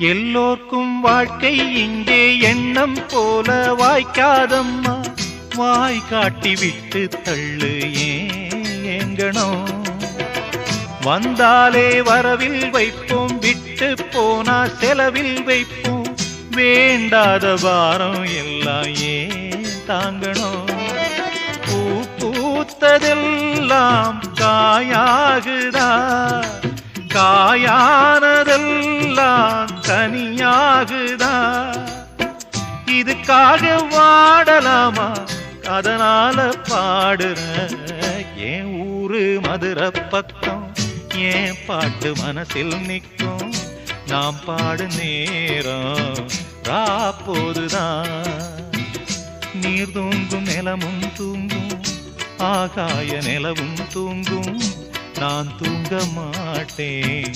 எல்லோர்க்கும் வாழ்க்கை இங்கே எண்ணம் போல வாய்க்காதம்மா. வாய் காட்டி விட்டு தள்ளு ஏங்கணும். வந்தாலே வரவில் வைப்போம், விட்டு போனா செலவில் வைப்போம். வேண்டாத பாரம் எல்லாம் ஏன் தாங்கணும். பூ பூத்ததெல்லாம் காயாகுதா, காயானதெல்லாம் கனியாகுதா. இதுக்காக வாடலாமா, அதனால பாடுற. என் ஊரு மதுரை பக்கம், என் பாட்டு மனசில் நிற்கும். நாம் பாடு நேரம் ராப்போதுதான். நீர் தூங்கும் நிலமும் தூங்கும், ஆகாய நிலவும் தூங்கும். நான் தூங்க மாட்டேன்.